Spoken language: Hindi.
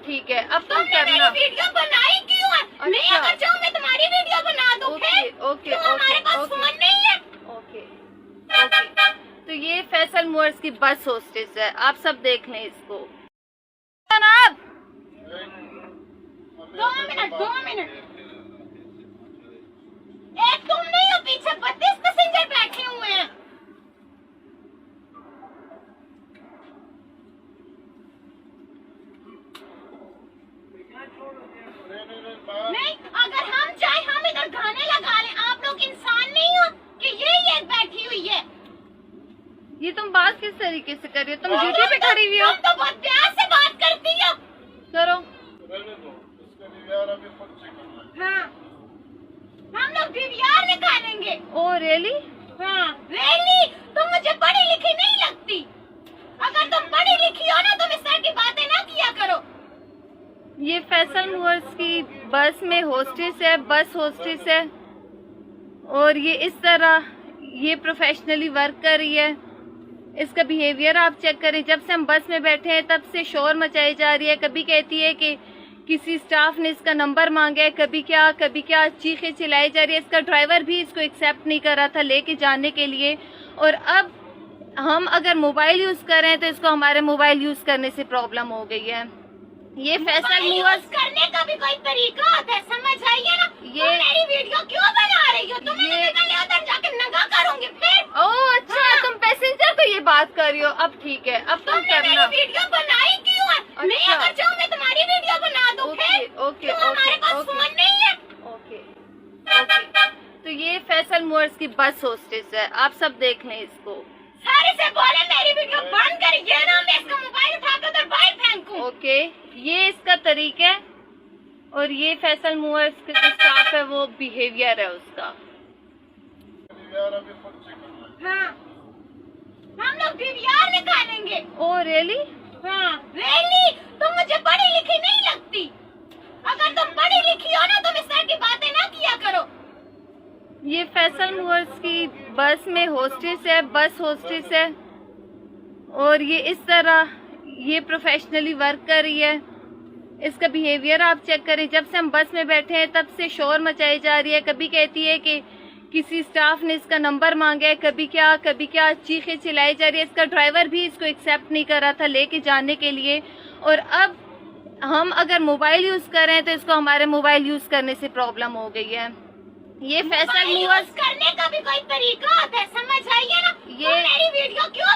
ठीक है, अब तुम तुमने करना। मेरी वीडियो बनाई क्यों है? अच्छा। मैं अगर चाहूँ मैं तुम्हारी वीडियो बना दूँ फिर? ओके क्यों हमारे पास फोन नहीं है? Okay okay. तो ये फैसल मूवर्स की बस होस्टेस है, आप सब देख लें इसको। जनाब 2 मिनट। एक तुम नहीं हो, पीछे 32 पैसेंजर बैठे हुए हैं। नहीं, अगर हम चाहे हम इधर गाने लगा लें। आप लोग इंसान नहीं हो कि ये बैठी हुई है। ये तुम बात किस तरीके से कर रही हो? तुम ड्यूटी पे खड़ी हुई हो? तुम तो बहुत प्यार से बात करती हो। करो। हाँ, हम लोग DVR निकालेंगे। Oh really? हाँ, रेली, तुम मुझे पढ़ी लिखी नहीं लगती। अगर तुम पढ़ी लिखी हो ना, तुम इस तरह की बातें ना किया करो। ये फैसल मूवर्स की बस में होस्टेस है, बस होस्टेस है, और ये इस तरह ये प्रोफेशनली वर्क कर रही है। इसका बिहेवियर आप चेक करें। जब से हम बस में बैठे हैं तब से शोर मचाई जा रही है। कभी कहती है कि किसी स्टाफ ने इसका नंबर मांगा है, कभी क्या चीखें चिल्लाई जा रही है। इसका ड्राइवर भी इसको एक्सेप्ट नहीं कर रहा था लेके जाने के लिए। और अब हम अगर मोबाइल यूज कर रहे हैं तो इसको हमारे मोबाइल यूज करने से प्रॉब्लम हो गई है। ये फैसल मूवर्स करने का भी कोई तरीका होता है, समझ आइए ना। ये तुम मेरी वीडियो क्यों बना रही हो? तुम्हें ये पहले उधर जाके नंगा करूंगी फिर। ओह अच्छा, तुम पैसेंजर को ये बात कर रही हो। अब ठीक है, अब तुम तुमने करना। मेरी वीडियो बनाई क्यों है? मैं अच्छा। अगर चाहूँ मैं तुम्हारी वीडियो बना दूँ फिर? ओके क्यों हमारे पास ओके फोन नहीं है? Okay okay. तो ये फैसल मूवर्स की बस होस्टेस है, आप सब देख लें इसको। सारे से बोले मेरी वीडियो बंद करिए ना, मैं इसका मोबाइल उठा के उधर बाहर फेंकूं। ओके, ये इसका तरीका है, और ये फैसल मूवर्स का जो स्टाफ है वो बिहेवियर है उसका। हाँ, हम लोग DVR निकालेंगे। Oh really? हाँ, रेली, तुम मुझे पढ़ी लिखी नहीं लगती। अगर तुम पढ़ी लिखी हो ना, तुम इस तरह की बातें ना किया करो। ये फैसल मूवर्स की बस में होस्टेस है, बस होस्टेस है, और ये इस तरह ये प्रोफेशनली वर्क कर रही है। इसका बिहेवियर आप चेक करें। जब से हम बस में बैठे हैं तब से शोर मचाई जा रही है। कभी कहती है कि किसी स्टाफ ने इसका नंबर मांगा है, कभी क्या चीखें चिल्लाई जा रही है। इसका ड्राइवर भी इसको एक्सेप्ट नहीं कर रहा था लेके जाने के लिए। और अब हम अगर मोबाइल यूज कर रहे हैं तो इसको हमारे मोबाइल यूज करने से प्रॉब्लम हो गई है। ये फैसल मूवर्स करने का भी कोई तरीका होता है, समझ आइए ना। ये मेरी वीडियो क्यों